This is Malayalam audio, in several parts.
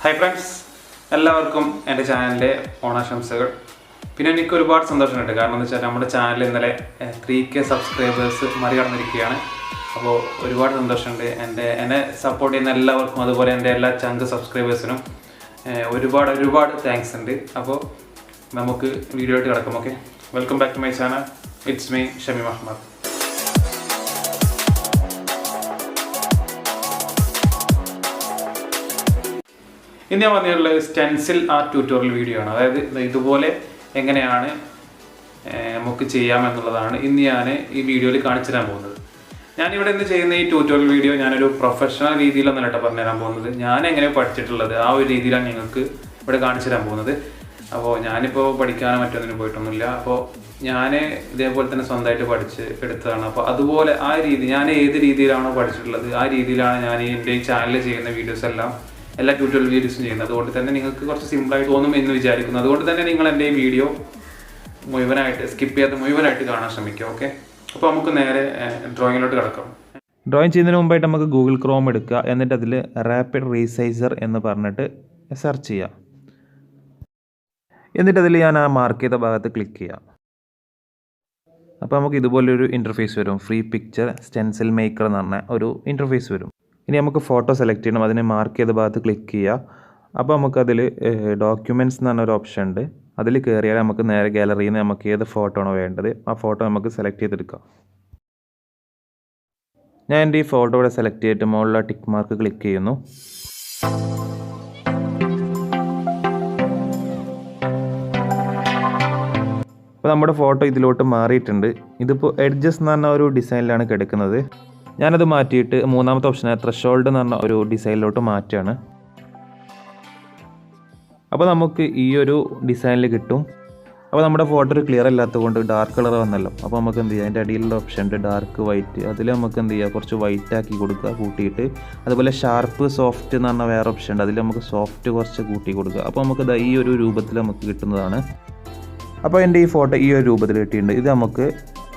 Hi friends, എല്ലാവർക്കും എൻ്റെ ചാനലിലെ ഓണാശംസകൾ. പിന്നെ എനിക്ക് ഒരുപാട് സന്തോഷമുണ്ട്. കാരണം എന്താ വെച്ചാൽ നമ്മുടെ ചാനൽ ഇന്നലെ 3K സബ്സ്ക്രൈബേഴ്സ് മറികടന്നിരിക്കുകയാണ്. അപ്പോൾ ഒരുപാട് സന്തോഷമുണ്ട്. എന്നെ സപ്പോർട്ട് ചെയ്യുന്ന എല്ലാവർക്കും, അതുപോലെ എൻ്റെ എല്ലാ ചങ്ക് സബ്സ്ക്രൈബേഴ്സിനും ഒരുപാട് താങ്ക്സ് ഉണ്ട്. അപ്പോൾ നമുക്ക് വീഡിയോ ആയിട്ട് കിടക്കാം. Okay, welcome back to my channel. It's me Shameem Ahmed. ഇന്ന് ഞാൻ പറഞ്ഞിട്ടുള്ളത് സ്റ്റെൻസിൽ ആർട്ട് ട്യൂട്ടോറിയൽ വീഡിയോ ആണ്. അതായത് ഇതുപോലെ എങ്ങനെയാണ് നമുക്ക് ചെയ്യാമെന്നുള്ളതാണ് ഇന്ന് ഞാൻ ഈ വീഡിയോയിൽ കാണിച്ചു തരാൻ പോകുന്നത്. ഞാനിവിടെ ഇന്ന് ചെയ്യുന്ന ഈ ട്യൂട്ടോറിയൽ വീഡിയോ ഞാനൊരു പ്രൊഫഷണൽ രീതിയിലൊന്നും കേട്ടോ പറഞ്ഞു തരാൻ പോകുന്നത്. ഞാൻ എങ്ങനെ പഠിച്ചിട്ടുള്ളത് ആ ഒരു രീതിയിലാണ് നിങ്ങൾക്ക് ഇവിടെ കാണിച്ചു തരാൻ പോകുന്നത്. അപ്പോൾ ഞാനിപ്പോൾ പഠിക്കാനോ മറ്റൊന്നിനും പോയിട്ടൊന്നുമില്ല. അപ്പോൾ ഞാൻ ഇതേപോലെ തന്നെ സ്വന്തമായിട്ട് പഠിച്ച് എടുത്തതാണ്. അപ്പോൾ അതുപോലെ ആ രീതി ഞാൻ ഏത് രീതിയിലാണോ പഠിച്ചിട്ടുള്ളത് ആ രീതിയിലാണ് ഞാൻ എൻ്റെ ഈ ചാനലിൽ ചെയ്യുന്ന വീഡിയോസ് എല്ലാ ട്യൂട്ടോറിയൽ വീഡിയോസും ചെയ്യുന്നത്. അതുകൊണ്ട് തന്നെ നിങ്ങൾക്ക് കുറച്ച് സിമ്പിളായിട്ട് തോന്നും എന്ന് വിചാരിക്കുന്നു. അതുകൊണ്ട് തന്നെ നിങ്ങൾ എൻ്റെ ഈ വീഡിയോ മുഴുവനായിട്ട് സ്കിപ്പ് ചെയ്യാതെ മുഴുവനായിട്ട് കാണാൻ ശ്രമിക്കുക. ഓക്കെ, അപ്പോൾ നമുക്ക് നേരെ ഡ്രോയിങ്ങിലോട്ട് കിടക്കാം. ഡ്രോയിങ് ചെയ്യുന്നതിന് മുമ്പായിട്ട് നമുക്ക് ഗൂഗിൾ ക്രോം എടുക്കുക. എന്നിട്ട് അതിൽ റാപ്പിഡ് റീസൈസർ എന്ന് പറഞ്ഞിട്ട് സെർച്ച് ചെയ്യുക. എന്നിട്ട് അതിൽ ഞാൻ ആ മാർക്ക് ചെയ്ത ഭാഗത്ത് ക്ലിക്ക് ചെയ്യുക. അപ്പോൾ നമുക്ക് ഇതുപോലൊരു ഇൻ്റർഫേസ് വരും. ഫ്രീ പിക്ചർ സ്റ്റെൻസിൽ മേക്കർ എന്ന് പറഞ്ഞ ഒരു ഇൻ്റർഫേസ് വരും. ഇനി നമുക്ക് ഫോട്ടോ സെലക്ട് ചെയ്യണം. അതിനെ മാർക്ക് ചെയ്ത ഭാഗത്ത് ക്ലിക്ക് ചെയ്യുക. അപ്പോൾ നമുക്കതിൽ ഡോക്യുമെൻറ്റ്സ് എന്ന് പറഞ്ഞൊരു ഓപ്ഷൻ ഉണ്ട്. അതിൽ കയറിയാൽ നമുക്ക് നേരെ ഗാലറിയിൽ നിന്ന് നമുക്ക് ഏത് ഫോട്ടോ ആണോ വേണ്ടത് ആ ഫോട്ടോ നമുക്ക് സെലക്ട് ചെയ്തെടുക്കാം. ഞാൻ എൻ്റെ ഈ ഫോട്ടോ ഇവിടെ സെലക്ട് ചെയ്തിട്ട് മുകളിലുള്ള ടിക്ക് മാർക്ക് ക്ലിക്ക് ചെയ്യുന്നു. അപ്പോൾ നമ്മുടെ ഫോട്ടോ ഇതിലോട്ട് മാറിയിട്ടുണ്ട്. ഇതിപ്പോൾ എഡ്ജസ് എന്ന് പറഞ്ഞ ഒരു ഡിസൈനിലാണ് കിടക്കുന്നത്. ഞാനത് മാറ്റിയിട്ട് മൂന്നാമത്തെ ഓപ്ഷൻ ത്രഷോൾഡ് എന്ന് പറഞ്ഞ ഒരു ഡിസൈനിലോട്ട് മാറ്റുകയാണ്. അപ്പോൾ നമുക്ക് ഈ ഒരു ഡിസൈനിൽ കിട്ടും. അപ്പോൾ നമ്മുടെ ഫോട്ടോ ഒരു ക്ലിയർ അല്ലാത്തത് കൊണ്ട് ഡാർക്ക് കളർ വന്നല്ലോ. അപ്പോൾ നമുക്ക് എന്ത് ചെയ്യാം, അതിൻ്റെ അടിയിലുള്ള ഓപ്ഷൻ ഉണ്ട് ഡാർക്ക് വൈറ്റ്. അതിൽ നമുക്ക് എന്ത് ചെയ്യുക, കുറച്ച് വൈറ്റ് ആക്കി കൊടുക്കുക കൂട്ടിയിട്ട്. അതുപോലെ ഷാർപ്പ് സോഫ്റ്റ് എന്ന് പറഞ്ഞ വേറെ ഓപ്ഷൻ ഉണ്ട്. അതിൽ നമുക്ക് സോഫ്റ്റ് കുറച്ച് കൂട്ടി കൊടുക്കുക. അപ്പോൾ നമുക്ക് ഈ ഒരു രൂപത്തിൽ നമുക്ക് കിട്ടുന്നതാണ്. അപ്പോൾ എൻ്റെ ഈ ഫോട്ടോ ഈ ഒരു രൂപത്തിൽ കിട്ടിയിട്ടുണ്ട്. ഇത് നമുക്ക്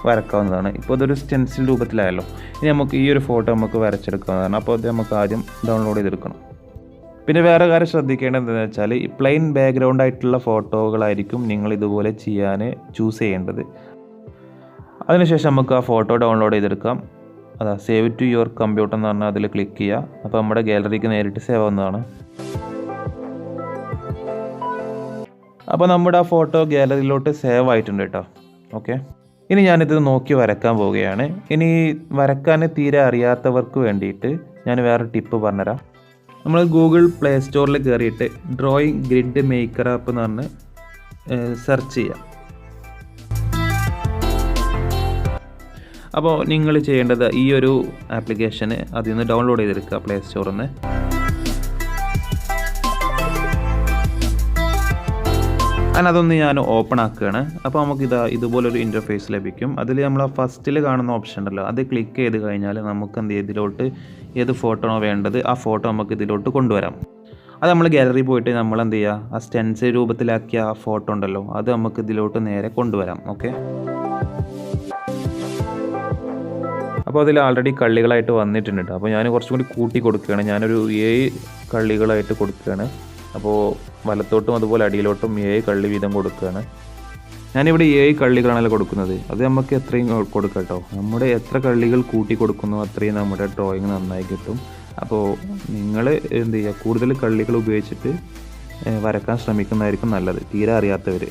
വരക്കാവുന്നതാണ്. ഇപ്പോൾ ഇതൊരു സ്റ്റെൻസിൽ രൂപത്തിലായല്ലോ. ഇനി നമുക്ക് ഈ ഒരു ഫോട്ടോ നമുക്ക് വരച്ചെടുക്കാവുന്നതാണ്. അപ്പോൾ അത് നമുക്ക് ആദ്യം ഡൗൺലോഡ് ചെയ്തെടുക്കണം. പിന്നെ വേറെ കാര്യം ശ്രദ്ധിക്കേണ്ടത് എന്താണെന്ന് വെച്ചാൽ ഈ പ്ലെയിൻ ബാക്ക്ഗ്രൗണ്ട് ആയിട്ടുള്ള ഫോട്ടോകളായിരിക്കും നിങ്ങൾ ഇതുപോലെ ചെയ്യാൻ ചൂസ് ചെയ്യേണ്ടത്. അതിനുശേഷം നമുക്ക് ആ ഫോട്ടോ ഡൗൺലോഡ് ചെയ്തെടുക്കാം. അതാ സേവ് ടു യുവർ കമ്പ്യൂട്ടർ എന്ന് പറഞ്ഞാൽ അതിൽ ക്ലിക്ക് ചെയ്യുക. അപ്പോൾ നമ്മുടെ ഗാലറിക്ക് നേരിട്ട് സേവ് ആവുന്നതാണ്. അപ്പോൾ നമ്മുടെ ആ ഫോട്ടോ ഗാലറിയിലോട്ട് സേവ് ആയിട്ടുണ്ട് കേട്ടോ. ഓക്കെ, ഇനി ഞാനിത് നോക്കി വരക്കാൻ പോവുകയാണ്. ഇനി വരക്കാൻ തീരെ അറിയാത്തവർക്ക് വേണ്ടിയിട്ട് ഞാൻ വേറെ ടിപ്പ് പറഞ്ഞുതരാം. നമ്മൾ ഗൂഗിൾ പ്ലേ സ്റ്റോറിൽ കയറിയിട്ട് ഡ്രോയിങ് ഗ്രിഡ് മേക്കർ ആപ്പ് എന്ന് പറഞ്ഞ് സെർച്ച് ചെയ്യാം. അപ്പോൾ നിങ്ങൾ ചെയ്യേണ്ടത് ഈ ഒരു ആപ്ലിക്കേഷന് അതിൽ നിന്ന് ഡൗൺലോഡ് ചെയ്തെടുക്കുക പ്ലേ സ്റ്റോറിൽ നിന്ന്. അതൊന്ന് ഞാൻ ഓപ്പൺ ആക്കുകയാണ്. അപ്പോൾ നമുക്ക് ഇതുപോലൊരു ഇൻ്റർഫേസ് ലഭിക്കും. അതിൽ നമ്മൾ ഫസ്റ്റിൽ കാണുന്ന ഓപ്ഷൻ ഉണ്ടല്ലോ, അത് ക്ലിക്ക് ചെയ്ത് കഴിഞ്ഞാൽ നമുക്ക് എന്ത് ചെയ്യും, ഇതിലോട്ട് ഏത് ഫോട്ടോ ആണോ വേണ്ടത് ആ ഫോട്ടോ നമുക്ക് ഇതിലോട്ട് കൊണ്ടുവരാം. അത് നമ്മൾ ഗാലറി പോയിട്ട് നമ്മൾ എന്ത് ചെയ്യുക, ആ സ്റ്റെൻസിൽ രൂപത്തിലാക്കിയ ആ ഫോട്ടോ ഉണ്ടല്ലോ അത് നമുക്ക് ഇതിലോട്ട് നേരെ കൊണ്ടുവരാം. ഓക്കെ, അപ്പോൾ അതിൽ ആൾറെഡി കള്ളികളായിട്ട് വന്നിട്ടുണ്ട്. അപ്പോൾ ഞാൻ കുറച്ചും കൂടി കൂട്ടി കൊടുക്കുകയാണ്. ഞാനൊരു 7 കള്ളികളായിട്ട് കൊടുക്കുകയാണ്. അപ്പോൾ വലത്തോട്ടും അതുപോലെ അടിയിലോട്ടും 7 കള്ളി വീതം കൊടുക്കുകയാണ്. ഞാനിവിടെ 7 കള്ളികളാണല്ലോ കൊടുക്കുന്നത്. അത് നമുക്ക് എത്രയും കൊടുക്കാം കേട്ടോ. നമ്മുടെ എത്ര കള്ളികൾ കൂട്ടി കൊടുക്കുന്നു അത്രയും നമ്മുടെ ഡ്രോയിങ് നന്നായി കിട്ടും. അപ്പോൾ നിങ്ങൾ എന്ത് ചെയ്യുക, കൂടുതൽ കള്ളികൾ ഉപയോഗിച്ചിട്ട് വരക്കാൻ ശ്രമിക്കുന്നതായിരിക്കും നല്ലത്, തീരെ അറിയാത്തവർ.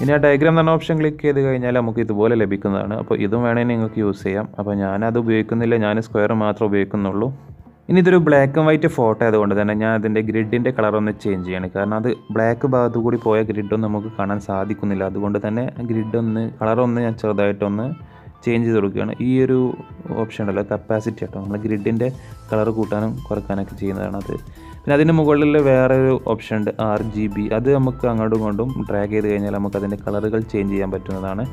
ഇനി ആ ഡയഗ്രാം എന്ന ഓപ്ഷൻ ക്ലിക്ക് ചെയ്ത് കഴിഞ്ഞാൽ നമുക്ക് ഇതുപോലെ ലഭിക്കുന്നതാണ്. അപ്പോൾ ഇതും വേണമെങ്കിൽ നിങ്ങൾക്ക് യൂസ് ചെയ്യാം. അപ്പോൾ ഞാനത് ഉപയോഗിക്കുന്നില്ല, ഞാൻ സ്ക്വയർ മാത്രമേ ഉപയോഗിക്കുന്നുള്ളൂ. ഇനി ഇതൊരു ബ്ലാക്ക് ആൻഡ് വൈറ്റ് ഫോട്ടോ ആയതുകൊണ്ട് തന്നെ ഞാൻ അതിൻ്റെ ഗ്രിഡിൻ്റെ കളറൊന്ന് ചേഞ്ച് ചെയ്യണം. കാരണം അത് ബ്ലാക്ക് ഭാഗത്തു കൂടി പോയ ഗ്രിഡൊന്നും നമുക്ക് കാണാൻ സാധിക്കുന്നില്ല. അതുകൊണ്ട് തന്നെ കളറൊന്ന് ഞാൻ ചെറുതായിട്ടൊന്ന് ചേഞ്ച് ചെയ്ത് കൊടുക്കുകയാണ്. ഈ ഒരു ഓപ്ഷൻ ഉണ്ടല്ലോ കപ്പാസിറ്റി കേട്ടോ, നമ്മൾ ഗ്രിഡിൻ്റെ കളർ കൂട്ടാനും കുറയ്ക്കാനൊക്കെ ചെയ്യുന്നതാണ് അത്. പിന്നെ അതിന് മുകളിൽ വേറൊരു ഓപ്ഷൻ ഉണ്ട് RGB. അത് നമുക്ക് അങ്ങോട്ടും ഇങ്ങോട്ടും ഡ്രാഗ് ചെയ്ത് കഴിഞ്ഞാൽ നമുക്ക് അതിൻ്റെ കളറുകൾ ചേഞ്ച് ചെയ്യാൻ പറ്റുന്നതാണ്.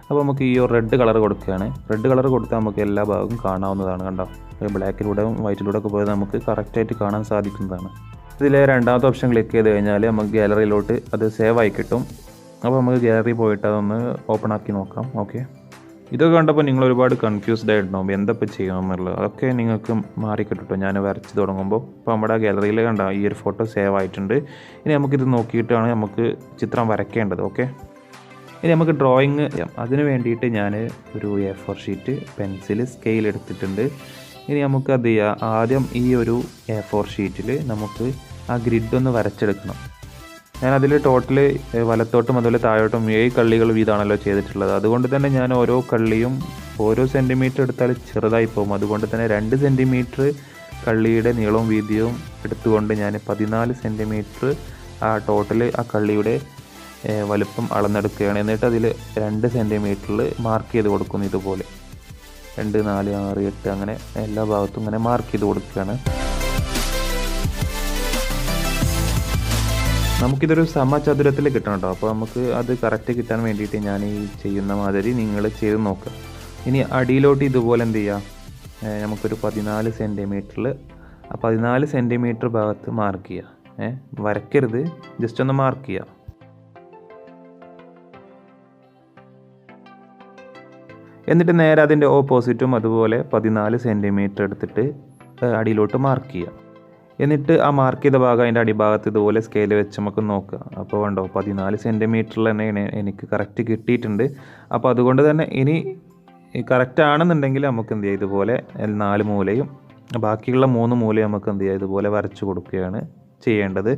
അപ്പോൾ നമുക്ക് ഈ റെഡ് കളർ കൊടുക്കുകയാണ്. റെഡ് കളർ കൊടുത്താൽ നമുക്ക് എല്ലാ ഭാഗവും കാണാവുന്നതാണ്. കണ്ടോ, ബ്ലാക്കിലൂടെയും വൈറ്റിലൂടെ ഒക്കെ പോയത് നമുക്ക് കറക്റ്റായിട്ട് കാണാൻ സാധിക്കുന്നതാണ്. ഇതിലെ രണ്ടാമത്തെ ഓപ്ഷൻ ക്ലിക്ക് ചെയ്ത് കഴിഞ്ഞാൽ നമുക്ക് ഗാലറിയിലോട്ട് അത് സേവ് ആയി കിട്ടും. അപ്പോൾ നമുക്ക് ഗാലറി പോയിട്ട് അതൊന്ന് ഓപ്പൺ ആക്കി നോക്കാം. ഓക്കെ, ഇതൊക്കെ കണ്ടപ്പോൾ നിങ്ങൾ ഒരുപാട് കൺഫ്യൂസ്ഡ് ആയിട്ടുണ്ടാവും എന്തപ്പോൾ ചെയ്യണമെന്നുള്ളത്. അതൊക്കെ നിങ്ങൾക്ക് മാറിക്കിട്ടോ ഞാൻ വരച്ച് തുടങ്ങുമ്പോൾ. ഇപ്പോൾ നമ്മുടെ ഗാലറിയിൽ കണ്ട ഈ ഒരു ഫോട്ടോ സേവ് ആയിട്ടുണ്ട്. ഇനി നമുക്കിത് നോക്കിയിട്ടാണ് നമുക്ക് ചിത്രം വരയ്ക്കേണ്ടത്. ഓക്കെ, ഇനി നമുക്ക് ഡ്രോയിങ് ചെയ്യാം. അതിന് വേണ്ടിയിട്ട് ഞാൻ ഒരു A4 ഷീറ്റ്, പെൻസിൽ, സ്കെയിൽ എടുത്തിട്ടുണ്ട്. ഇനി നമുക്ക് അത് ചെയ്യാം. ആദ്യം ഈ ഒരു A4 ഷീറ്റിൽ നമുക്ക് ആ ഗ്രിഡ് ഒന്ന് വരച്ചെടുക്കണം. ഞാനതിൽ ടോട്ടൽ വലത്തോട്ടും അതുപോലെ താഴോട്ടും 7 കള്ളികൾ വീതമാണല്ലോ ചെയ്തിട്ടുള്ളത്. അതുകൊണ്ട് തന്നെ ഞാൻ ഓരോ കള്ളിയും ഓരോ സെൻറ്റിമീറ്റർ എടുത്താൽ ചെറുതായി പോകും. അതുകൊണ്ട് തന്നെ 2 സെൻറ്റിമീറ്റർ കള്ളിയുടെ നീളവും വീതിയും എടുത്തുകൊണ്ട് ഞാൻ 14 സെൻറ്റിമീറ്റർ ആ ടോട്ടൽ ആ കള്ളിയുടെ വലുപ്പം അളന്നെടുക്കുകയാണ്. എന്നിട്ട് അതിൽ 2 സെൻറ്റിമീറ്ററിൽ മാർക്ക് ചെയ്ത് കൊടുക്കുന്നു. ഇതുപോലെ 2, 4, 6, 8 അങ്ങനെ എല്ലാ ഭാഗത്തും ഇങ്ങനെ മാർക്ക് ചെയ്ത് കൊടുക്കുകയാണ്. നമുക്കിതൊരു സമചതുരത്തിൽ കിട്ടണം കേട്ടോ. അപ്പോൾ നമുക്ക് അത് കറക്റ്റ് കിട്ടാൻ വേണ്ടിയിട്ട് ഞാൻ ഈ ചെയ്യുന്ന മാതിരി നിങ്ങൾ ചെയ്ത് നോക്കുക. ഇനി അടിയിലോട്ട് ഇതുപോലെ എന്ത് ചെയ്യുക, നമുക്കൊരു 14 സെൻറ്റിമീറ്ററിൽ ആ 14 സെൻറ്റിമീറ്റർ ഭാഗത്ത് മാർക്ക് ചെയ്യുക. വരയ്ക്കരുത്, ജസ്റ്റ് ഒന്ന് മാർക്ക് ചെയ്യുക. എന്നിട്ട് നേരെ അതിൻ്റെ ഓപ്പോസിറ്റും അതുപോലെ 14 സെൻറ്റിമീറ്റർ എടുത്തിട്ട് അടിയിലോട്ട് മാർക്ക് ചെയ്യുക. എന്നിട്ട് ആ മാർക്ക് ചെയ്ത ഭാഗം അതിൻ്റെ അടിഭാഗത്ത് ഇതുപോലെ സ്കെയിൽ വെച്ച് നമുക്ക് നോക്കുക. അപ്പോൾ കണ്ടോ 14 സെൻറ്റിമീറ്ററിൽ തന്നെയാണ് എനിക്ക് കറക്റ്റ് കിട്ടിയിട്ടുണ്ട്. അപ്പോൾ അതുകൊണ്ട് തന്നെ ഇനി കറക്റ്റ് ആണെന്നുണ്ടെങ്കിൽ നമുക്ക് എന്ത് ചെയ്യുക, ഇതുപോലെ 4 മൂലയും ബാക്കിയുള്ള 3 മൂലയും നമുക്ക് എന്ത് ചെയ്യുക, ഇതുപോലെ വരച്ച് കൊടുക്കുകയാണ് ചെയ്യേണ്ടത്.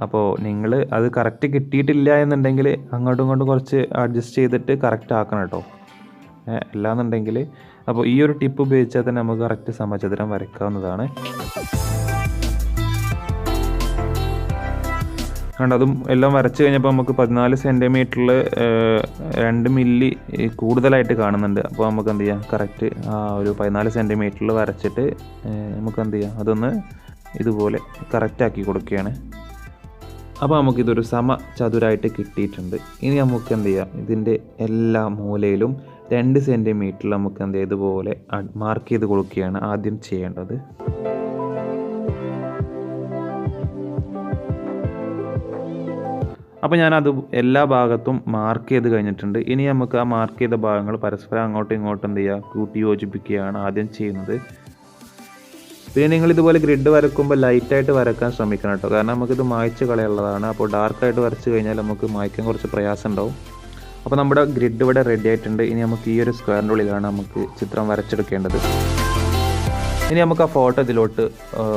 അപ്പോൾ നിങ്ങൾ അത് കറക്റ്റ് കിട്ടിയിട്ടില്ല എന്നുണ്ടെങ്കിൽ അങ്ങോട്ടും ഇങ്ങോട്ടും കുറച്ച് അഡ്ജസ്റ്റ് ചെയ്തിട്ട് കറക്റ്റ് ആക്കണം കേട്ടോ. അല്ലാന്നുണ്ടെങ്കിൽ അപ്പോൾ ഈ ഒരു ടിപ്പ് ഉപയോഗിച്ചാൽ തന്നെ നമുക്ക് കറക്റ്റ് സമചതുരം വരയ്ക്കാവുന്നതാണ്. കണ്ട അതും എല്ലാം വരച്ച് കഴിഞ്ഞപ്പോൾ നമുക്ക് 14 സെൻറ്റിമീറ്ററിൽ 2 മില്ലി കൂടുതലായിട്ട് കാണുന്നുണ്ട്. അപ്പോൾ നമുക്ക് എന്ത് ചെയ്യാം, കറക്റ്റ് ആ ഒരു 14 സെൻറ്റിമീറ്ററിൽ വരച്ചിട്ട് നമുക്ക് എന്ത് ചെയ്യാം, അതൊന്ന് ഇതുപോലെ കറക്റ്റാക്കി കൊടുക്കുകയാണ്. അപ്പോൾ നമുക്കിതൊരു സമചതുരമായിട്ട് കിട്ടിയിട്ടുണ്ട്. ഇനി നമുക്ക് എന്ത് ചെയ്യാം, ഇതിൻ്റെ എല്ലാ മൂലയിലും 2 സെൻറ്റിമീറ്ററിൽ നമുക്ക് എന്ത് ചെയ്യാം, ഇതുപോലെ മാർക്ക് ചെയ്ത് കൊടുക്കുകയാണ് ആദ്യം ചെയ്യേണ്ടത്. അപ്പോൾ ഞാനത് എല്ലാ ഭാഗത്തും മാർക്ക് ചെയ്ത് കഴിഞ്ഞിട്ടുണ്ട്. ഇനി നമുക്ക് ആ മാർക്ക് ചെയ്ത ഭാഗങ്ങൾ പരസ്പരം അങ്ങോട്ടും ഇങ്ങോട്ടും എന്ത് ചെയ്യുക, കൂട്ടി യോജിപ്പിക്കുകയാണ് ആദ്യം ചെയ്യുന്നത്. പിന്നെ നിങ്ങൾ ഇതുപോലെ ഗ്രിഡ് വരക്കുമ്പോൾ ലൈറ്റായിട്ട് വരക്കാൻ ശ്രമിക്കണം കേട്ടോ. കാരണം നമുക്കിത് മായ്ച്ച് കളയുള്ളതാണ്. അപ്പോൾ ഡാർക്കായിട്ട് വരച്ച് കഴിഞ്ഞാൽ നമുക്ക് മായ്ക്കാൻ കുറച്ച് പ്രയാസം ഉണ്ടാവും. അപ്പോൾ നമ്മുടെ ഗ്രിഡ് ഇവിടെ റെഡി ആയിട്ടുണ്ട്. ഇനി നമുക്ക് ഈ ഒരു സ്ക്വയറിൻ്റെ ഉള്ളിലാണ് നമുക്ക് ചിത്രം വരച്ചെടുക്കേണ്ടത്. ഇനി നമുക്ക് ആ ഫോട്ടോ ഇതിലോട്ട്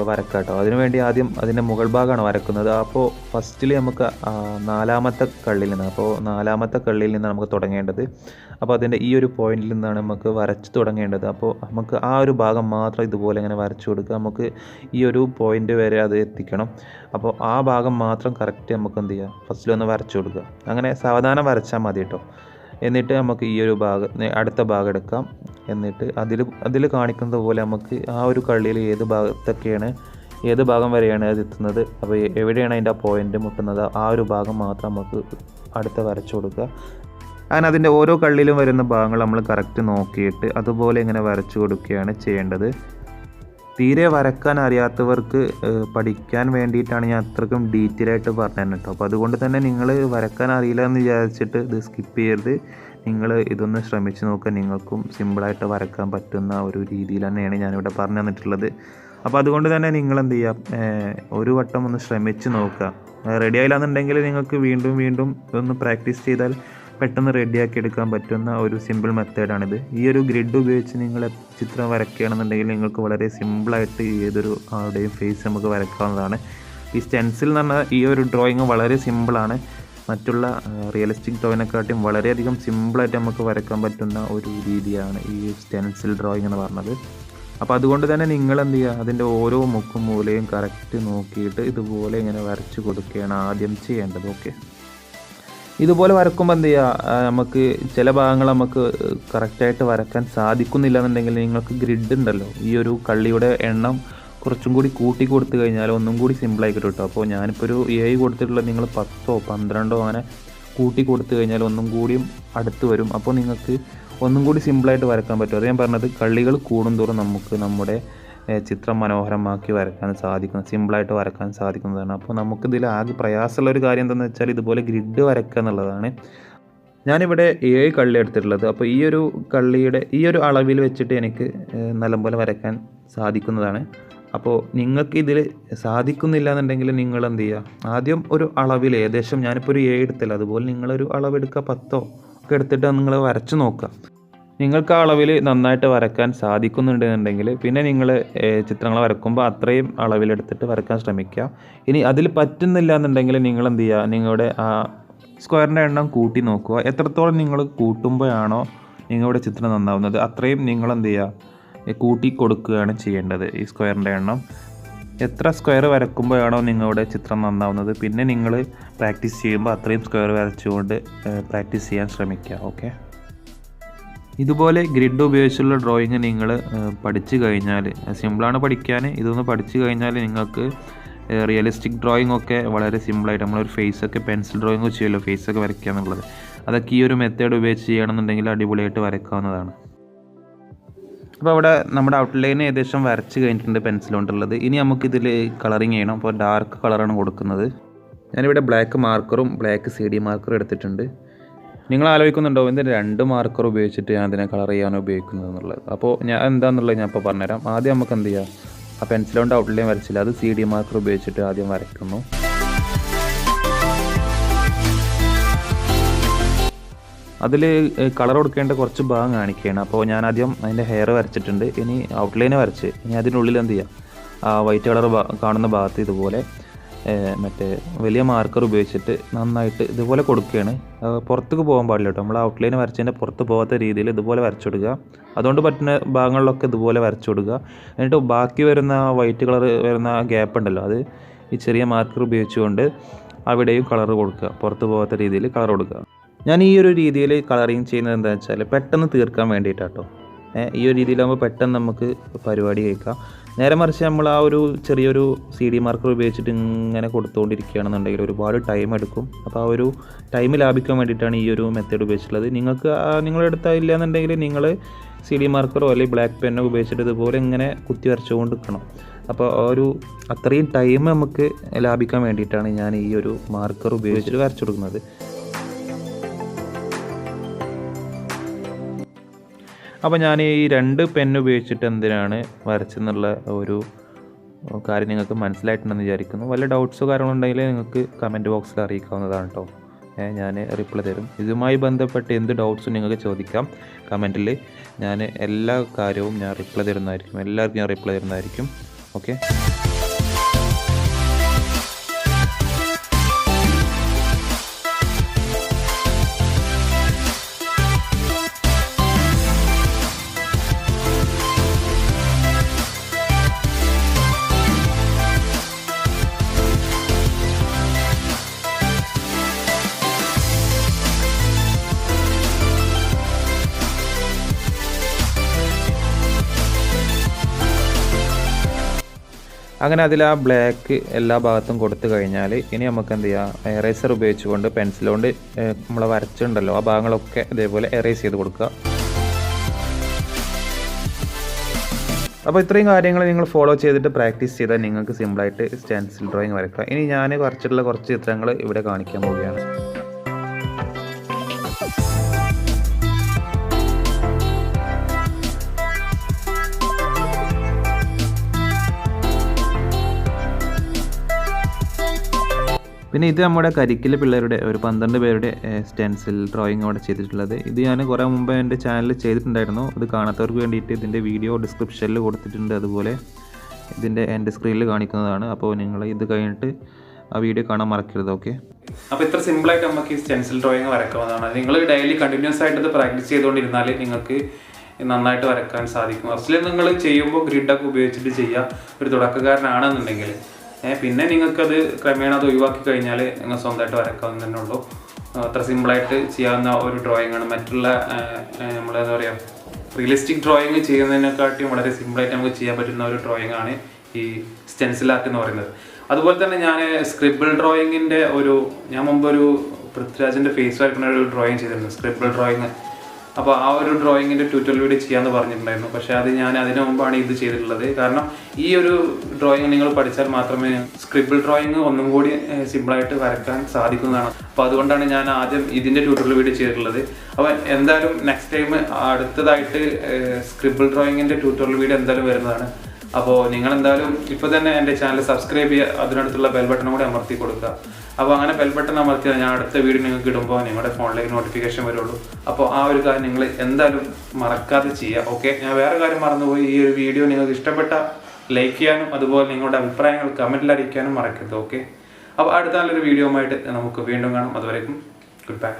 വരക്കാം കേട്ടോ. അതിനുവേണ്ടി ആദ്യം അതിൻ്റെ മുകൾ ഭാഗമാണ് വരക്കുന്നത്. അപ്പോൾ ഫസ്റ്റിൽ നമുക്ക് 4ാമത്തെ കള്ളിയിൽ നിന്ന്, അപ്പോൾ 4ാമത്തെ കള്ളിയിൽ നിന്നാണ് നമുക്ക് തുടങ്ങേണ്ടത്. അപ്പോൾ അതിൻ്റെ ഈ ഒരു പോയിന്റിൽ നിന്നാണ് നമുക്ക് വരച്ച് തുടങ്ങേണ്ടത്. അപ്പോൾ നമുക്ക് ആ ഒരു ഭാഗം മാത്രം ഇതുപോലെ ഇങ്ങനെ വരച്ചു കൊടുക്കുക. നമുക്ക് ഈ ഒരു പോയിന്റ് വരെ അത് എത്തിക്കണം. അപ്പോൾ ആ ഭാഗം മാത്രം കറക്റ്റ് നമുക്ക് എന്ത് ചെയ്യാം, ഫസ്റ്റിലൊന്ന് വരച്ചു കൊടുക്കുക. അങ്ങനെ സാവധാനം വരച്ചാൽ മതി കേട്ടോ. എന്നിട്ട് നമുക്ക് ഈ ഒരു ഭാഗം അടുത്ത ഭാഗം എടുക്കാം. എന്നിട്ട് അതിൽ കാണിക്കുന്നത് പോലെ നമുക്ക് ആ ഒരു കള്ളിയിൽ ഏത് ഭാഗം വരെയാണ് അത് എത്തുന്നത്, അപ്പോൾ എവിടെയാണ് അതിൻ്റെ ആ പോയിൻ്റ് മുട്ടുന്നത്, ആ ഒരു ഭാഗം മാത്രം നമുക്ക് അടുത്ത് വരച്ചു കൊടുക്കുക. അങ്ങനെ അതിൻ്റെ ഓരോ കള്ളിയിലും വരുന്ന ഭാഗങ്ങൾ നമ്മൾ കറക്റ്റ് നോക്കിയിട്ട് അതുപോലെ ഇങ്ങനെ വരച്ചു കൊടുക്കുകയാണ് ചെയ്യേണ്ടത്. തീരെ വരക്കാൻ അറിയാത്തവർക്ക് പഠിക്കാൻ വേണ്ടിയിട്ടാണ് ഞാൻ അത്രക്കും ഡീറ്റെയിൽ ആയിട്ട് പറഞ്ഞു കേട്ടോ. അപ്പോൾ അതുകൊണ്ട് തന്നെ നിങ്ങൾ വരക്കാൻ അറിയില്ല എന്ന് വിചാരിച്ചിട്ട് ഇത് സ്കിപ്പ് ചെയ്യരുത്. നിങ്ങൾ ഇതൊന്ന് ശ്രമിച്ച് നോക്കുക. നിങ്ങൾക്കും സിമ്പിളായിട്ട് വരക്കാൻ പറ്റുന്ന ഒരു രീതിയിൽ തന്നെയാണ് ഞാനിവിടെ പറഞ്ഞു തന്നിട്ടുള്ളത്. അപ്പോൾ അതുകൊണ്ട് തന്നെ നിങ്ങൾ എന്ത് ചെയ്യുക, ഒരു വട്ടം ഒന്ന് ശ്രമിച്ച് നോക്കുക. റെഡി ആയില്ലാന്നുണ്ടെങ്കിൽ നിങ്ങൾക്ക് വീണ്ടും വീണ്ടും ഒന്ന് പ്രാക്ടീസ് ചെയ്താൽ പെട്ടെന്ന് റെഡിയാക്കി എടുക്കാൻ പറ്റുന്ന ഒരു സിമ്പിൾ മെത്തേഡാണിത്. ഈ ഒരു ഗ്രിഡ് ഉപയോഗിച്ച് നിങ്ങൾ ചിത്രം വരയ്ക്കുകയാണെന്നുണ്ടെങ്കിൽ നിങ്ങൾക്ക് വളരെ സിമ്പിളായിട്ട് ഏതൊരു ആളുടെയും ഫേസ് നമുക്ക് വരയ്ക്കാവുന്നതാണ്. ഈ സ്റ്റെൻസിൽ എന്ന് പറഞ്ഞാൽ ഈ ഒരു ഡ്രോയിങ് വളരെ സിമ്പിളാണ്. മറ്റുള്ള റിയലിസ്റ്റിക് ഡ്രോയിങ്ങിനെക്കാട്ടിയും വളരെയധികം സിമ്പിളായിട്ട് നമുക്ക് വരയ്ക്കാൻ പറ്റുന്ന ഒരു രീതിയാണ് ഈ സ്റ്റെൻസിൽ ഡ്രോയിങ് എന്ന് പറഞ്ഞത്. അപ്പോൾ അതുകൊണ്ട് തന്നെ നിങ്ങൾ എന്ത് ചെയ്യുക, അതിൻ്റെ ഓരോ മുക്കും മൂലയും കറക്റ്റ് നോക്കിയിട്ട് ഇതുപോലെ ഇങ്ങനെ വരച്ച് കൊടുക്കുകയാണ് ആദ്യം ചെയ്യേണ്ടത്. ഓക്കെ, ഇതുപോലെ വരക്കുമ്പോൾ എന്ത് ചെയ്യുക, നമുക്ക് ചില ഭാഗങ്ങൾ നമുക്ക് കറക്റ്റായിട്ട് വരക്കാൻ സാധിക്കുന്നില്ല എന്നുണ്ടെങ്കിൽ നിങ്ങൾക്ക് ഗ്രിഡ് ഉണ്ടല്ലോ, ഈ ഒരു കള്ളിയുടെ എണ്ണം കുറച്ചും കൂടി കൂട്ടി കൊടുത്തു കഴിഞ്ഞാൽ ഒന്നും കൂടി സിമ്പിളായി കിട്ടും കേട്ടോ. അപ്പോൾ ഞാനിപ്പോൾ ഒരു 7 കൊടുത്തിട്ടുള്ളത് നിങ്ങൾ 10ഓ 12ഓ അങ്ങനെ കൂട്ടി കൊടുത്തു കഴിഞ്ഞാൽ ഒന്നും കൂടിയും അടുത്ത് വരും. അപ്പോൾ നിങ്ങൾക്ക് ഒന്നും കൂടി സിമ്പിളായിട്ട് വരക്കാൻ പറ്റും. അത് ഞാൻ പറഞ്ഞത്, കള്ളികൾ കൂടുന്തോറും നമുക്ക് നമ്മുടെ ചിത്രം മനോഹരമാക്കി വരക്കാൻ സാധിക്കും, സിമ്പിളായിട്ട് വരക്കാൻ സാധിക്കുന്നതാണ്. അപ്പോൾ നമുക്കിതിൽ ആകെ പ്രയാസമുള്ള ഒരു കാര്യം എന്താണെന്ന് വെച്ചാൽ ഇതുപോലെ ഗ്രിഡ് വരക്കുക എന്നുള്ളതാണ്. ഞാനിവിടെ 7 കള്ളി എടുത്തിട്ടുള്ളത്. അപ്പോൾ ഈ ഒരു കള്ളിയുടെ ഈ ഒരു അളവിൽ വെച്ചിട്ട് എനിക്ക് നല്ലപോലെ വരയ്ക്കാൻ സാധിക്കുന്നതാണ്. അപ്പോൾ നിങ്ങൾക്ക് ഇതിൽ സാധിക്കുന്നില്ല എന്നുണ്ടെങ്കിൽ നിങ്ങൾ എന്ത് ചെയ്യുക, ആദ്യം ഒരു അളവിൽ ഏകദേശം ഞാനിപ്പോൾ ഒരു 7 എടുത്തില്ല, അതുപോലെ നിങ്ങളൊരു അളവെടുക്കുക, 10 ഒക്കെ എടുത്തിട്ട് നിങ്ങൾ വരച്ച് നോക്കുക. നിങ്ങൾക്ക് ആ അളവിൽ നന്നായിട്ട് വരയ്ക്കാൻ സാധിക്കുന്നുണ്ടെന്നുണ്ടെങ്കിൽ പിന്നെ നിങ്ങൾ ചിത്രങ്ങൾ വരയ്ക്കുമ്പോൾ അത്രയും അളവിലെടുത്തിട്ട് വരയ്ക്കാൻ ശ്രമിക്കുക. ഇനി അതിൽ പറ്റുന്നില്ല എന്നുണ്ടെങ്കിൽ നിങ്ങൾ എന്ത് ചെയ്യുക, നിങ്ങളുടെ ആ സ്ക്വയറിൻ്റെ എണ്ണം കൂട്ടി നോക്കുക. എത്രത്തോളം നിങ്ങൾ കൂട്ടുമ്പോഴാണോ നിങ്ങളുടെ ചിത്രം നന്നാവുന്നത് അത്രയും നിങ്ങൾ എന്ത് ചെയ്യുക, കൂട്ടി കൊടുക്കുകയാണ് ചെയ്യേണ്ടത്. ഈ സ്ക്വയറിൻ്റെ എണ്ണം എത്ര സ്ക്വയർ വരയ്ക്കുമ്പോഴാണോ നിങ്ങളുടെ ചിത്രം നന്നാവുന്നത് പിന്നെ നിങ്ങൾ പ്രാക്ടീസ് ചെയ്യുമ്പോൾ അത്രയും സ്ക്വയർ വരച്ചുകൊണ്ട് പ്രാക്ടീസ് ചെയ്യാൻ ശ്രമിക്കുക. ഓക്കെ, ഇതുപോലെ ഗ്രിഡ് ഉപയോഗിച്ചുള്ള ഡ്രോയിങ് നിങ്ങൾ പഠിച്ചു കഴിഞ്ഞാൽ, സിമ്പിളാണ് പഠിക്കാൻ, ഇതൊന്ന് പഠിച്ചു കഴിഞ്ഞാൽ നിങ്ങൾക്ക് റിയലിസ്റ്റിക് ഡ്രോയിങ് ഒക്കെ വളരെ സിമ്പിളായിട്ട്, നമ്മളൊരു ഫേസൊക്കെ പെൻസിൽ ഡ്രോയിങ് ചെയ്യുമല്ലോ, ഫേസൊക്കെ വരയ്ക്കുക എന്നുള്ളത്, അതൊക്കെ ഈ ഒരു മെത്തേഡ് ഉപയോഗിച്ച് ചെയ്യണമെന്നുണ്ടെങ്കിൽ അടിപൊളിയായിട്ട് വരയ്ക്കാവുന്നതാണ്. അപ്പോൾ അവിടെ നമ്മുടെ ഔട്ട്ലൈൻ ഏകദേശം വരച്ച് കഴിഞ്ഞിട്ടുണ്ട് പെൻസിൽ കൊണ്ടുള്ളത്. ഇനി നമുക്കിതിൽ കളറിങ് ചെയ്യണം. അപ്പോൾ ഡാർക്ക് കളറാണ് കൊടുക്കുന്നത്. ഞാനിവിടെ ബ്ലാക്ക് മാർക്കറും ബ്ലാക്ക് CD മാർക്കറും എടുത്തിട്ടുണ്ട്. നിങ്ങൾ ആലോചിക്കുന്നുണ്ടോ ഇത് 2 മാർക്കർ ഉപയോഗിച്ചിട്ട് ഞാൻ അതിനെ കളർ ചെയ്യാനോ ഉപയോഗിക്കുന്നത് എന്നുള്ളത്. അപ്പോൾ ഞാൻ എന്താണെന്നുള്ളത് ഞാൻ ഇപ്പോൾ പറഞ്ഞുതരാം. ആദ്യം നമുക്ക് എന്ത് ചെയ്യാം, ആ പെൻസിൽ കൊണ്ട് ഔട്ട്ലൈൻ വരച്ചില്ല, അത് CD മാർക്കർ ഉപയോഗിച്ചിട്ട് ആദ്യം വരയ്ക്കുന്നു. അതിൽ കളർ കൊടുക്കേണ്ട കുറച്ച് ഭാഗം കാണിക്കുകയാണ്. അപ്പോൾ ഞാൻ ആദ്യം അതിൻ്റെ ഹെയർ വരച്ചിട്ടുണ്ട്. ഇനി ഔട്ട്ലൈന് വരച്ച് ഇനി അതിനുള്ളിൽ എന്ത് ചെയ്യാം, ആ വൈറ്റ് കളർ കാണുന്ന ഭാഗത്ത് ഇതുപോലെ മറ്റേ വലിയ മാർക്കർ ഉപയോഗിച്ചിട്ട് നന്നായിട്ട് ഇതുപോലെ കൊടുക്കുകയാണ്. പുറത്തേക്ക് പോകാൻ പാടില്ല കേട്ടോ, നമ്മൾ ഔട്ട്ലൈൻ വരച്ചതിൻ്റെ പുറത്ത് പോകാത്ത രീതിയിൽ ഇതുപോലെ വരച്ചു കൊടുക്കുക. അതുകൊണ്ട് പറ്റുന്ന ഭാഗങ്ങളിലൊക്കെ ഇതുപോലെ വരച്ചു കൊടുക്കുക. എന്നിട്ട് ബാക്കി വരുന്ന വൈറ്റ് കളർ വരുന്ന ഗ്യാപ്പ് ഉണ്ടല്ലോ, അത് ഈ ചെറിയ മാർക്കർ ഉപയോഗിച്ചുകൊണ്ട് അവിടെയും കളർ കൊടുക്കുക, പുറത്ത് പോകാത്ത രീതിയിൽ കളർ കൊടുക്കുക. ഞാൻ ഈ ഒരു രീതിയിൽ കളറിങ് ചെയ്യുന്നത് എന്താണെന്ന് വെച്ചാൽ പെട്ടെന്ന് തീർക്കാൻ വേണ്ടിയിട്ടാട്ടോ. ഈ ഒരു രീതിയിലാകുമ്പോൾ പെട്ടെന്ന് നമുക്ക് പരിപാടി കഴിക്കാം. നേരെ മറിച്ച് നമ്മൾ ആ ഒരു ചെറിയൊരു CD മാർക്കർ ഉപയോഗിച്ചിട്ട് ഇങ്ങനെ കൊടുത്തുകൊണ്ടിരിക്കുകയാണെന്നുണ്ടെങ്കിൽ ഒരുപാട് ടൈം എടുക്കും. അപ്പോൾ ആ ഒരു ടൈം ലാഭിക്കാൻ വേണ്ടിയിട്ടാണ് ഈ ഒരു മെത്തേഡ് ഉപയോഗിച്ചിട്ടുള്ളത്. നിങ്ങൾക്ക് നിങ്ങളുടെ അടുത്ത് ഇല്ല എന്നുണ്ടെങ്കിൽ നിങ്ങൾ CD മാർക്കറോ അല്ലെങ്കിൽ ബ്ലാക്ക് പെന്നോ ഉപയോഗിച്ചിട്ട് ഇതുപോലെ ഇങ്ങനെ കുത്തി വരച്ചുകൊണ്ട് നിൽക്കണം. അപ്പോൾ ആ ഒരു അത്രയും ടൈം നമുക്ക് ലാഭിക്കാൻ വേണ്ടിയിട്ടാണ് ഞാൻ ഈ ഒരു മാർക്കർ ഉപയോഗിച്ചിട്ട് വരച്ചു കൊടുക്കുന്നത്. അപ്പോൾ ഞാൻ ഈ 2 പെന്ന് ഉപയോഗിച്ചിട്ട് എന്തിനാണ് വരച്ചെന്നുള്ള ഒരു കാര്യം നിങ്ങൾക്ക് മനസ്സിലായിട്ടുണ്ടെന്ന് വിചാരിക്കുന്നു. വല്ല ഡൗട്ട്സോ കാര്യങ്ങളുണ്ടെങ്കിൽ നിങ്ങൾക്ക് കമൻറ്റ് ബോക്സിൽ അറിയിക്കാവുന്നതാണ് കേട്ടോ. ഞാൻ റിപ്ലൈ തരും. ഇതുമായി ബന്ധപ്പെട്ട് എന്ത് ഡൗട്ട്സും നിങ്ങൾക്ക് ചോദിക്കാം കമൻറ്റിൽ. ഞാൻ എല്ലാ കാര്യവും ഞാൻ റിപ്ലൈ തരുന്നതായിരിക്കും, എല്ലാവർക്കും ഞാൻ റിപ്ലൈ തരുന്നതായിരിക്കും. ഓക്കെ, അങ്ങനെ അതിൽ ആ ബ്ലാക്ക് എല്ലാ ഭാഗത്തും കൊടുത്തു കഴിഞ്ഞാൽ ഇനി നമുക്ക് എന്ത് ചെയ്യാം, എറേസർ ഉപയോഗിച്ചുകൊണ്ട് പെൻസിൽ കൊണ്ട് നമ്മൾ വരച്ചിട്ടുണ്ടല്ലോ ആ ഭാഗങ്ങളൊക്കെ ഇതേപോലെ എറേസ് ചെയ്ത് കൊടുക്കുക. അപ്പോൾ ഇത്രയും കാര്യങ്ങൾ നിങ്ങൾ ഫോളോ ചെയ്തിട്ട് പ്രാക്ടീസ് ചെയ്താൽ നിങ്ങൾക്ക് സിമ്പിളായിട്ട് സ്റ്റെൻസിൽ ഡ്രോയിങ് വരയ്ക്കാം. ഇനി ഞാൻ വരച്ചിട്ടുള്ള കുറച്ച് ചിത്രങ്ങൾ ഇവിടെ കാണിക്കാൻ പോവുകയാണ്. പിന്നെ ഇത് നമ്മുടെ കരിക്കിലെ പിള്ളേരുടെ ഒരു 12 പേരുടെ സ്റ്റെൻസിൽ ഡ്രോയിങ് അവിടെ ചെയ്തിട്ടുള്ളത്. ഇത് ഞാൻ കുറേ മുമ്പ് എൻ്റെ ചാനലിൽ ചെയ്തിട്ടുണ്ടായിരുന്നു. ഇത് കാണാത്തവർക്ക് വേണ്ടിയിട്ട് ഇതിൻ്റെ വീഡിയോ ഡിസ്ക്രിപ്ഷനിൽ കൊടുത്തിട്ടുണ്ട്, അതുപോലെ ഇതിൻ്റെ എൻ്റെ സ്ക്രീനിൽ കാണിക്കുന്നതാണ്. അപ്പോൾ നിങ്ങൾ ഇത് കഴിഞ്ഞിട്ട് ആ വീഡിയോ കാണാൻ മറക്കരുത്. ഓക്കെ, അപ്പോൾ ഇത്ര സിമ്പിളായിട്ട് നമുക്ക് ഈ സ്റ്റെൻസിൽ ഡ്രോയിങ് വരക്കാവുന്നതാണ്. നിങ്ങൾ ഡെയിലി കണ്ടിന്യൂസ് ആയിട്ട് ഇത് പ്രാക്ടീസ് ചെയ്തുകൊണ്ടിരുന്നാൽ നിങ്ങൾക്ക് നന്നായിട്ട് വരക്കാൻ സാധിക്കും. ഫസ്റ്റിൽ നിങ്ങൾ ചെയ്യുമ്പോൾ ഗ്രിഡൊക്കെ ഉപയോഗിച്ചിട്ട് ചെയ്യുക, ഒരു തുടക്കക്കാരനാണെന്നുണ്ടെങ്കിൽ. പിന്നെ നിങ്ങൾക്കത് ക്രമേണ അത് ഒഴിവാക്കി കഴിഞ്ഞാൽ നിങ്ങൾ സ്വന്തമായിട്ട് വരക്കാവുന്ന തന്നെ ഉള്ളൂ. അത്ര സിമ്പിളായിട്ട് ചെയ്യാവുന്ന ഒരു ഡ്രോയിങ്ങാണ്. മറ്റുള്ള നമ്മൾ എന്താ പറയുക, റിയലിസ്റ്റിക് ഡ്രോയിങ് ചെയ്യുന്നതിനെക്കാട്ടിയും വളരെ സിമ്പിളായിട്ട് നമുക്ക് ചെയ്യാൻ പറ്റുന്ന ഒരു ഡ്രോയിങ്ങാണ് ഈ സ്റ്റെൻസിൽ ആർട്ട് എന്ന് പറയുന്നത്. അതുപോലെ തന്നെ ഞാൻ സ്ക്രിബിൾ ഡ്രോയിങ്ങിൻ്റെ ഞാൻ മുമ്പ് ഒരു പൃഥ്വിരാജിൻ്റെ ഫേസ് വരയ്ക്കുന്ന ഒരു ഡ്രോയിങ് ചെയ്തിരുന്നു, സ്ക്രിബിൾ ഡ്രോയിങ്. അപ്പോൾ ആ ഒരു ഡ്രോയിങ്ങിൻ്റെ ട്യൂട്ടോറിയൽ വീഡിയോ ചെയ്യാമെന്ന് പറഞ്ഞിട്ടുണ്ടായിരുന്നു. പക്ഷേ അത് ഞാൻ അതിനു മുമ്പാണ് ഇത് ചെയ്തിട്ടുള്ളത്. കാരണം ഈ ഒരു ഡ്രോയിങ് നിങ്ങൾ പഠിച്ചാൽ മാത്രമേ സ്ക്രിബിൾ ഡ്രോയിങ് ഒന്നും കൂടി സിമ്പിളായിട്ട് വരയ്ക്കാൻ സാധിക്കുന്നതാണ്. അപ്പോൾ അതുകൊണ്ടാണ് ഞാൻ ആദ്യം ഇതിൻ്റെ ട്യൂട്ടോറിയൽ വീഡിയോ ചെയ്തിട്ടുള്ളത്. അപ്പോൾ എന്തായാലും നെക്സ്റ്റ് ടൈം അടുത്തതായിട്ട് സ്ക്രിബിൾ ഡ്രോയിങ്ങിൻ്റെ ട്യൂട്ടോറിയൽ വീഡിയോ എന്തായാലും വരുന്നതാണ്. അപ്പോൾ നിങ്ങളെന്തായാലും ഇപ്പോൾ തന്നെ എൻ്റെ ചാനൽ സബ്സ്ക്രൈബ് ചെയ്യുക, അതിനടുത്തുള്ള ബെൽ ബട്ടൺ കൂടി അമർത്തി കൊടുക്കുക. അപ്പോൾ അങ്ങനെ ബെൽ ബട്ടൺ അമർത്തിയാൽ ഞാൻ അടുത്ത വീഡിയോ നിങ്ങൾക്ക് ഇടുമ്പോൾ നിങ്ങളുടെ ഫോണിലേക്ക് നോട്ടിഫിക്കേഷൻ വരുള്ളൂ. അപ്പോൾ ആ ഒരു കാര്യം നിങ്ങൾ എന്തായാലും മറക്കാതെ ചെയ്യുക. ഓക്കെ, ഞാൻ വേറെ കാര്യം മറന്നുപോയി, ഈ ഒരു വീഡിയോ നിങ്ങൾക്ക് ഇഷ്ടപ്പെട്ട ലൈക്ക് ചെയ്യാനും അതുപോലെ നിങ്ങളുടെ അഭിപ്രായങ്ങൾ കമൻറ്റിൽ അറിയിക്കാനും മറക്കരുത്. ഓക്കെ, അപ്പോൾ അടുത്ത നല്ലൊരു വീഡിയോ ആയിട്ട് നമുക്ക് വീണ്ടും കാണാം. അതുവരേക്കും ഗുഡ് ബൈ.